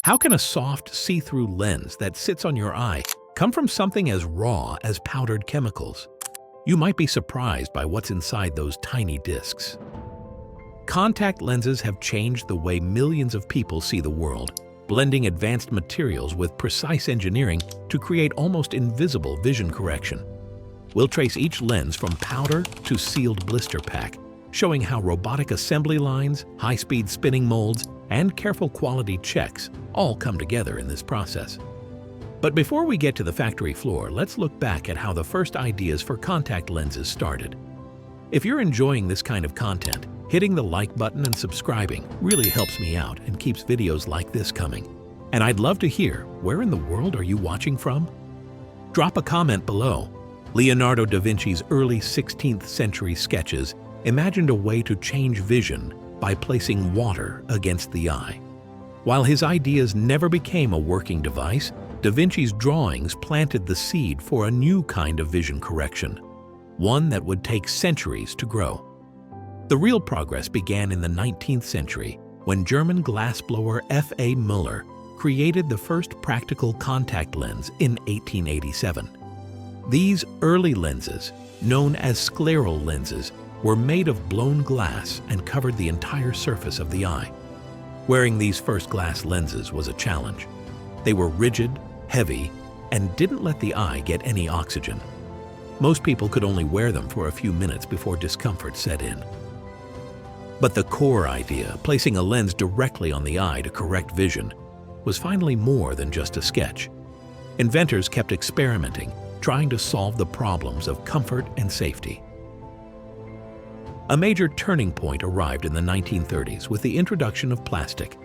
How can a soft, see-through lens that sits on your eye come from something as raw as powdered chemicals? You might be surprised by what's inside those tiny discs. Contact lenses have changed the way millions of people see the world, blending advanced materials with precise engineering to create almost invisible vision correction. We'll trace each lens from powder to sealed blister pack, showing how robotic assembly lines, high-speed spinning molds, and careful quality checks all come together in this process. But before we get to the factory floor, let's look back at how the first ideas for contact lenses started. If you're enjoying this kind of content, hitting the like button and subscribing really helps me out and keeps videos like this coming. And I'd love to hear, where in the world are you watching from? Drop a comment below. Leonardo da Vinci's early 16th century sketches imagined a way to change vision by placing water against the eye. While his ideas never became a working device, Da Vinci's drawings planted the seed for a new kind of vision correction, one that would take centuries to grow. The real progress began in the 19th century when German glassblower F.A. Müller created the first practical contact lens in 1887. These early lenses, known as scleral lenses, were made of blown glass and covered the entire surface of the eye. Wearing these first glass lenses was a challenge. They were rigid, heavy, and didn't let the eye get any oxygen. Most people could only wear them for a few minutes before discomfort set in. But the core idea, placing a lens directly on the eye to correct vision, was finally more than just a sketch. Inventors kept experimenting, trying to solve the problems of comfort and safety. A major turning point arrived in the 1930s with the introduction of plastic.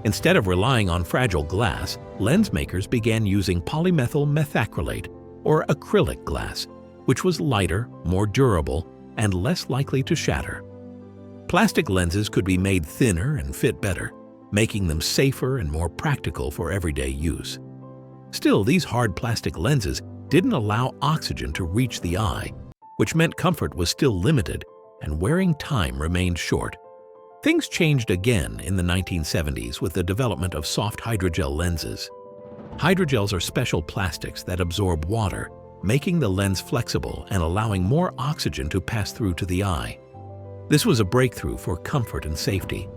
Instead of relying on fragile glass, lens makers began using polymethyl methacrylate, or acrylic glass, which was lighter, more durable, and less likely to shatter. Plastic lenses could be made thinner and fit better, making them safer and more practical for everyday use. Still, these hard plastic lenses didn't allow oxygen to reach the eye, which meant comfort was still limited and wearing time remained short. Things changed again in the 1970s with the development of soft hydrogel lenses. Hydrogels are special plastics that absorb water, making the lens flexible and allowing more oxygen to pass through to the eye. This was a breakthrough for comfort and safety.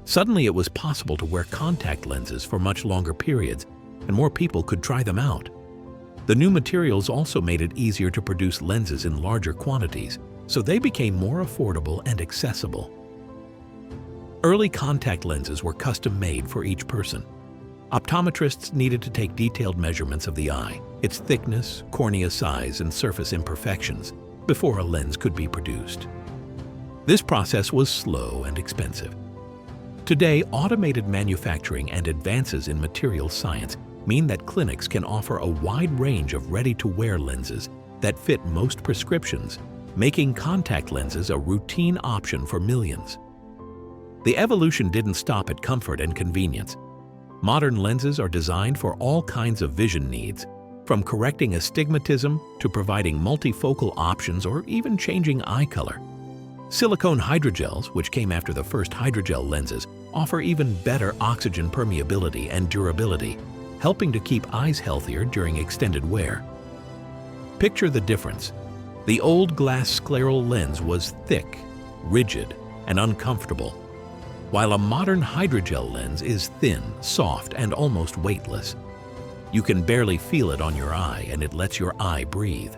Suddenly it was possible to wear contact lenses for much longer periods, and more people could try them out. The new materials also made it easier to produce lenses in larger quantities, so they became more affordable and accessible. Early contact lenses were custom-made for each person. Optometrists needed to take detailed measurements of the eye, its thickness, cornea size, and surface imperfections, before a lens could be produced. This process was slow and expensive. Today, automated manufacturing and advances in materials science mean that clinics can offer a wide range of ready-to-wear lenses that fit most prescriptions, making contact lenses a routine option for millions. The evolution didn't stop at comfort and convenience. Modern lenses are designed for all kinds of vision needs, from correcting astigmatism to providing multifocal options or even changing eye color. Silicone hydrogels, which came after the first hydrogel lenses, offer even better oxygen permeability and durability, helping to keep eyes healthier during extended wear. Picture the difference. The old glass scleral lens was thick, rigid, and uncomfortable, while a modern hydrogel lens is thin, soft, and almost weightless. You can barely feel it on your eye, and it lets your eye breathe.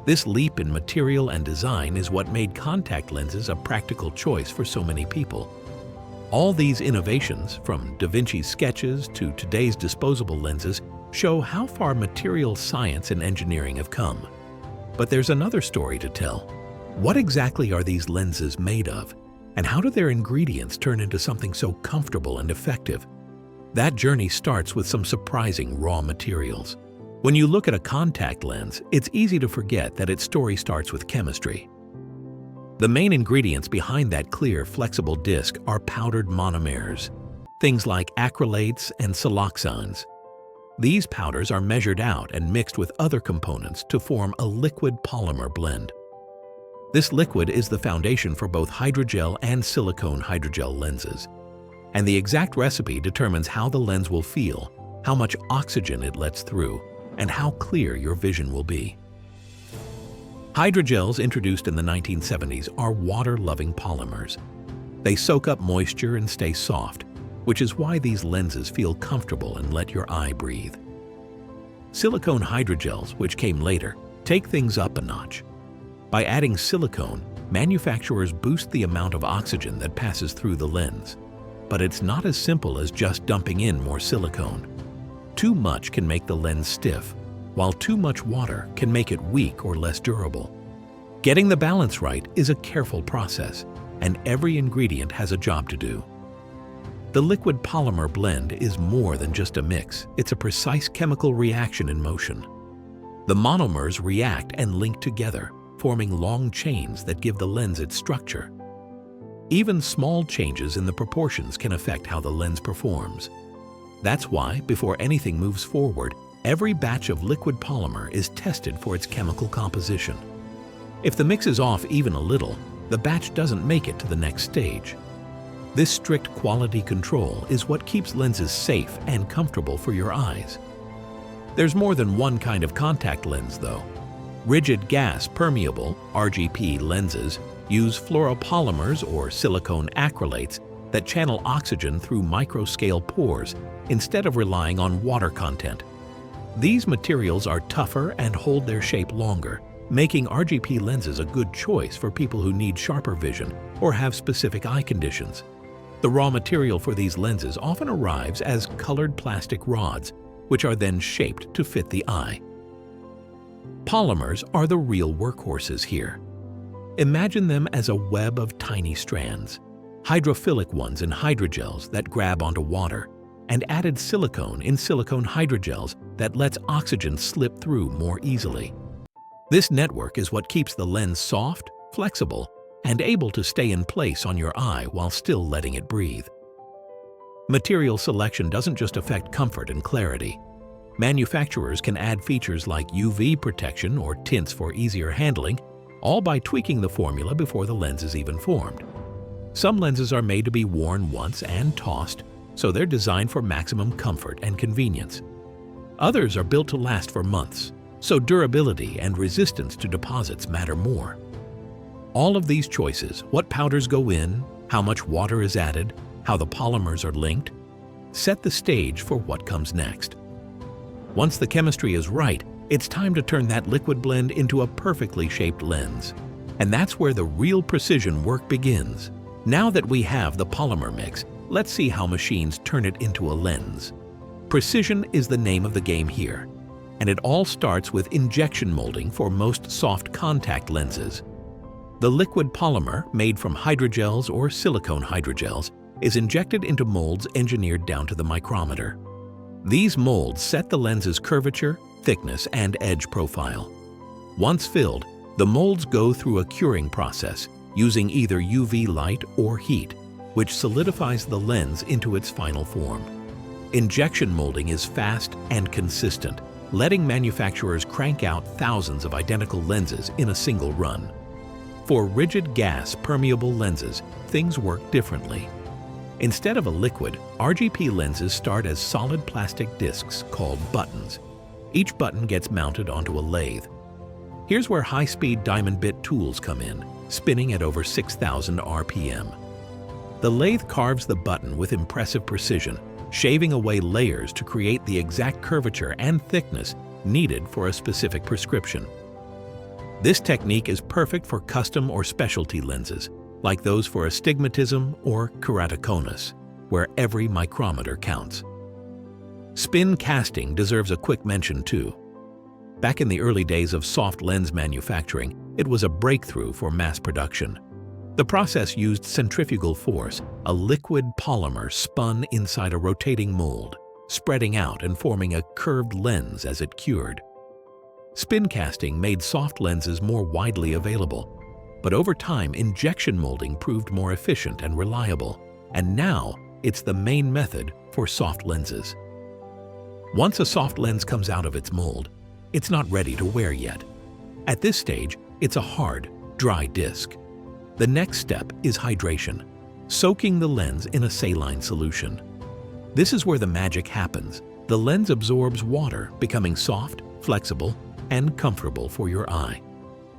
This leap in material and design is what made contact lenses a practical choice for so many people. All these innovations, from Da Vinci's sketches to today's disposable lenses, show how far material science and engineering have come. But there's another story to tell. What exactly are these lenses made of? And how do their ingredients turn into something so comfortable and effective? That journey starts with some surprising raw materials. When you look at a contact lens, it's easy to forget that its story starts with chemistry. The main ingredients behind that clear, flexible disc are powdered monomers, things like acrylates and siloxanes. These powders are measured out and mixed with other components to form a liquid polymer blend. This liquid is the foundation for both hydrogel and silicone hydrogel lenses. and the exact recipe determines how the lens will feel, how much oxygen it lets through, and how clear your vision will be. Hydrogels introduced in the 1970s are water-loving polymers. They soak up moisture and stay soft, which is why these lenses feel comfortable and let your eye breathe. Silicone hydrogels, which came later, take things up a notch. By adding silicone, manufacturers boost the amount of oxygen that passes through the lens. But it's not as simple as just dumping in more silicone. Too much can make the lens stiff, while too much water can make it weak or less durable. Getting the balance right is a careful process, and every ingredient has a job to do. The liquid polymer blend is more than just a mix, it's a precise chemical reaction in motion. The monomers react and link together, forming long chains that give the lens its structure. Even small changes in the proportions can affect how the lens performs. That's why, before anything moves forward, every batch of liquid polymer is tested for its chemical composition. If the mix is off even a little, the batch doesn't make it to the next stage. This strict quality control is what keeps lenses safe and comfortable for your eyes. There's more than one kind of contact lens, though. Rigid gas permeable (RGP) lenses use fluoropolymers or silicone acrylates that channel oxygen through microscale pores instead of relying on water content. These materials are tougher and hold their shape longer, making RGP lenses a good choice for people who need sharper vision or have specific eye conditions. The raw material for these lenses often arrives as colored plastic rods, which are then shaped to fit the eye. Polymers are the real workhorses here. Imagine them as a web of tiny strands, hydrophilic ones in hydrogels that grab onto water, and added silicone in silicone hydrogels that lets oxygen slip through more easily. This network is what keeps the lens soft, flexible, and able to stay in place on your eye while still letting it breathe. Material selection doesn't just affect comfort and clarity. Manufacturers can add features like UV protection or tints for easier handling, all by tweaking the formula before the lens is even formed. Some lenses are made to be worn once and tossed, so they're designed for maximum comfort and convenience. Others are built to last for months, so durability and resistance to deposits matter more. All of these choices, what powders go in, how much water is added, how the polymers are linked, set the stage for what comes next. Once the chemistry is right, it's time to turn that liquid blend into a perfectly shaped lens. And that's where the real precision work begins. Now that we have the polymer mix, let's see how machines turn it into a lens. Precision is the name of the game here, and it all starts with injection molding for most soft contact lenses. The liquid polymer, made from hydrogels or silicone hydrogels, is injected into molds engineered down to the micrometer. These molds set the lens's curvature, thickness, and edge profile. Once filled, the molds go through a curing process using either UV light or heat, which solidifies the lens into its final form. Injection molding is fast and consistent, letting manufacturers crank out thousands of identical lenses in a single run. For rigid gas permeable lenses, things work differently. Instead of a liquid, RGP lenses start as solid plastic discs called buttons. Each button gets mounted onto a lathe. Here's where high-speed diamond bit tools come in, spinning at over 6,000 RPM. The lathe carves the button with impressive precision, shaving away layers to create the exact curvature and thickness needed for a specific prescription. This technique is perfect for custom or specialty lenses, like those for astigmatism or keratoconus, where every micrometer counts. Spin casting deserves a quick mention too. Back in the early days of soft lens manufacturing, it was a breakthrough for mass production. The process used centrifugal force, a liquid polymer spun inside a rotating mold, spreading out and forming a curved lens as it cured. Spin casting made soft lenses more widely available, but over time injection molding proved more efficient and reliable, and now it's the main method for soft lenses. Once a soft lens comes out of its mold, it's not ready to wear yet. At this stage, it's a hard, dry disc. The next step is hydration. soaking the lens in a saline solution. This is where the magic happens. The lens absorbs water, becoming soft, flexible, and comfortable for your eye.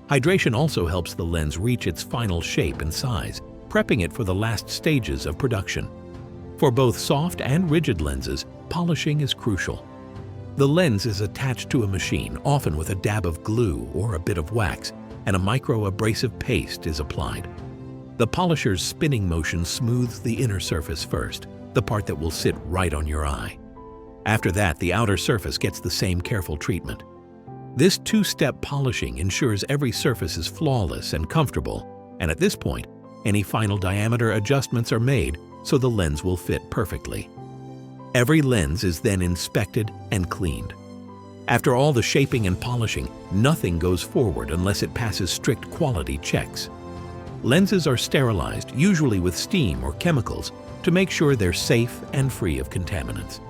Hydration also helps the lens reach its final shape and size, prepping it for the last stages of production. For both soft and rigid lenses, polishing is crucial. The lens is attached to a machine, often with a dab of glue or a bit of wax, and a micro-abrasive paste is applied. The polisher's spinning motion smooths the inner surface first, the part that will sit right on your eye. After that, the outer surface gets the same careful treatment. This two-step polishing ensures every surface is flawless and comfortable, and at this point, any final diameter adjustments are made so the lens will fit perfectly. Every lens is then inspected and cleaned. After all the shaping and polishing, nothing goes forward unless it passes strict quality checks. Lenses are sterilized, usually with steam or chemicals, to make sure they're safe and free of contaminants.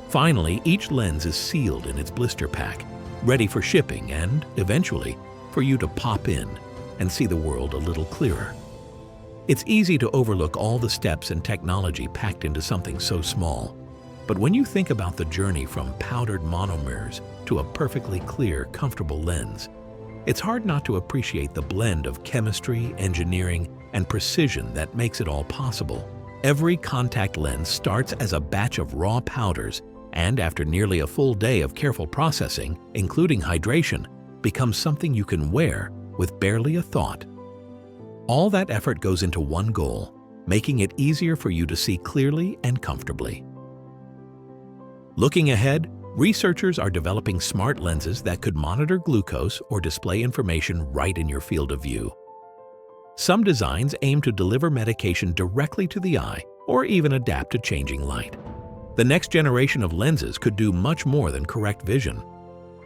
Finally, each lens is sealed in its blister pack, ready for shipping and, eventually, for you to pop in and see the world a little clearer. It's easy to overlook all the steps and technology packed into something so small. But when you think about the journey from powdered monomers to a perfectly clear, comfortable lens, it's hard not to appreciate the blend of chemistry, engineering, and precision that makes it all possible. Every contact lens starts as a batch of raw powders, and after nearly a full day of careful processing, including hydration, becomes something you can wear with barely a thought. All that effort goes into one goal, making it easier for you to see clearly and comfortably. Looking ahead, researchers are developing smart lenses that could monitor glucose or display information right in your field of view. Some designs aim to deliver medication directly to the eye or even adapt to changing light. The next generation of lenses could do much more than correct vision.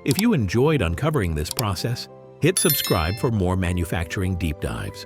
If you enjoyed uncovering this process, hit subscribe for more manufacturing deep dives.